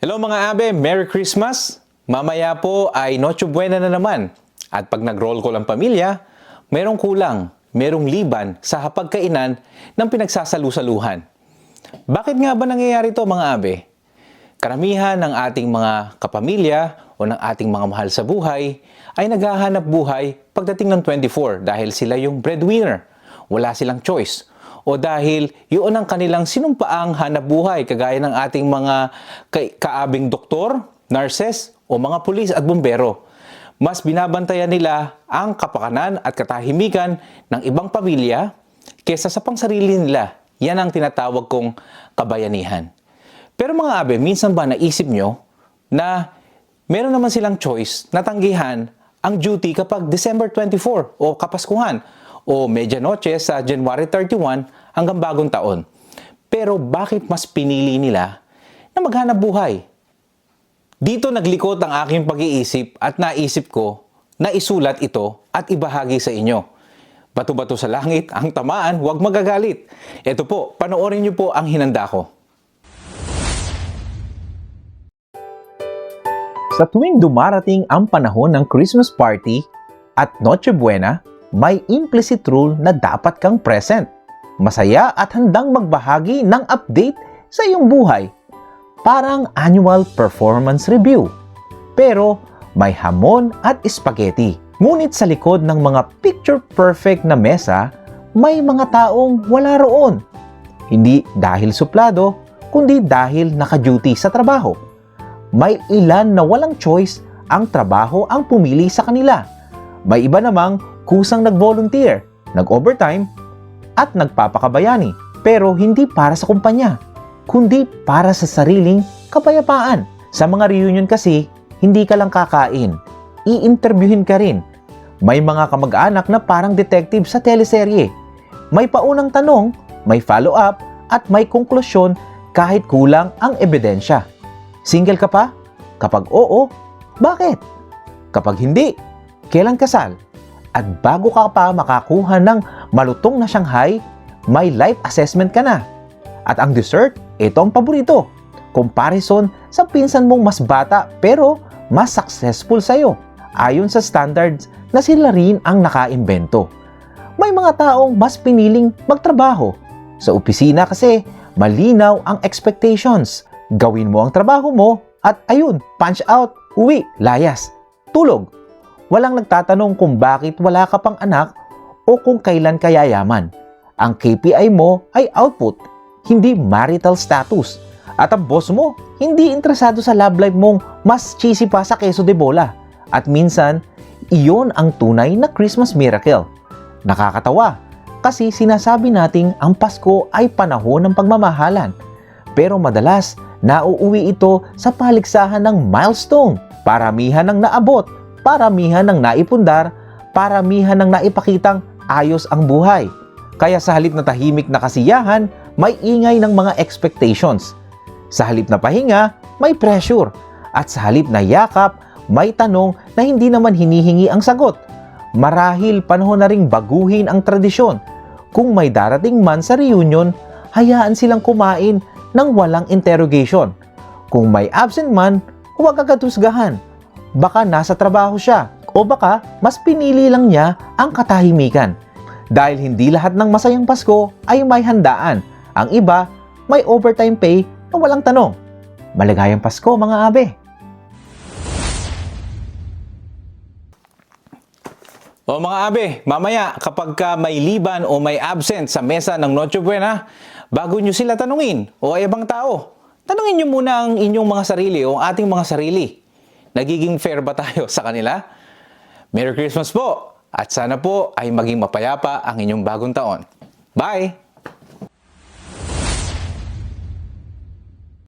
Hello mga abe, Merry Christmas! Mamaya po ay Noche Buena na naman. At pag nag-roll call ang pamilya, merong kulang, merong liban sa hapagkainan ng pinagsasalu-saluhan. Bakit nga ba nangyayari ito mga abe? Karamihan ng ating mga kapamilya o ng ating mga mahal sa buhay ay naghahanap buhay pagdating ng 24 dahil sila yung breadwinner. Wala silang choice. O dahil yun ang kanilang sinumpaang hanap buhay kagaya ng ating mga kaabing doktor, nurses o mga pulis at bumbero. Mas binabantayan nila ang kapakanan at katahimikan ng ibang pamilya kesa sa pangsarili nila. Yan ang tinatawag kong kabayanihan. Pero mga abe, minsan ba naisip nyo na meron naman silang choice na tanggihan ang duty kapag December 24 o Kapaskuhan o Medianoche sa January 31 hanggang bagong taon. Pero bakit mas pinili nila na maghanap buhay? Dito naglikot ang aking pag-iisip at naisip ko na isulat ito at ibahagi sa inyo. Bato-bato sa langit, ang tamaan, huwag magagalit. Ito po, panoorin niyo po ang hinanda ko. Sa tuwing dumarating ang panahon ng Christmas party at Noche Buena, may implicit rule na dapat kang present, masaya at handang magbahagi ng update sa iyong buhay. Parang annual performance review. Pero may hamon at spaghetti. Ngunit sa likod ng mga picture-perfect na mesa, may mga taong wala roon. Hindi dahil suplado, kundi dahil naka-duty sa trabaho. May ilan na walang choice, ang trabaho ang pumili sa kanila. May iba namang kusang nag-volunteer, nag-overtime, at nagpapakabayani. Pero hindi para sa kumpanya, kundi para sa sariling kapayapaan. Sa mga reunion kasi, hindi ka lang kakain, i-interviewin ka rin. May mga kamag-anak na parang detective sa teleserye. May paunang tanong, may follow-up, at may konklusyon kahit kulang ang ebidensya. Single ka pa? Kapag oo, bakit? Kapag hindi, kailan kasal? At bago ka pa makakuha ng malutong na Shanghai, may life assessment ka na. At ang dessert, ito ang paborito. Comparison sa pinsan mong mas bata pero mas successful sa'yo. Ayon sa standards na sila rin ang nakaimbento. May mga taong mas piniling magtrabaho. Sa opisina kasi, malinaw ang expectations. Gawin mo ang trabaho mo at ayun, punch out, uwi, layas, tulog. Walang nagtatanong kung bakit wala ka pang anak o kung kailan ka yayaman. Ang KPI mo ay output, hindi marital status. At ang boss mo, hindi interesado sa love life mong mas cheesy pa sa queso de bola. At minsan, iyon ang tunay na Christmas miracle. Nakakatawa, kasi sinasabi nating ang Pasko ay panahon ng pagmamahalan. Pero madalas, nauuwi ito sa paligsahan ng milestone, paramihan ng naabot, paramihan ng naipundar, paramihan ng naipakitang ayos ang buhay. Kaya sa halip na tahimik na kasiyahan, may ingay ng mga expectations. Sa halip na pahinga, may pressure. At sa halip na yakap, may tanong na hindi naman hinihingi ang sagot. Marahil panahon na ring baguhin ang tradisyon. Kung may darating man sa reunion, hayaan silang kumain ng walang interrogation. Kung may absent man, huwag agad husgahan. Baka nasa trabaho siya o baka mas pinili lang niya ang katahimikan. Dahil hindi lahat ng masayang Pasko ay may handaan. Ang iba may overtime pay na walang tanong. Maligayang Pasko mga abe! O mga abe, mamaya kapag ka may liban o may absent sa mesa ng Noche Buena, bago nyo sila tanungin o ay ibang tao, tanungin nyo muna ang inyong mga sarili o ating mga sarili. Nagiging fair ba tayo sa kanila? Merry Christmas po! At sana po ay maging mapayapa ang inyong bagong taon. Bye!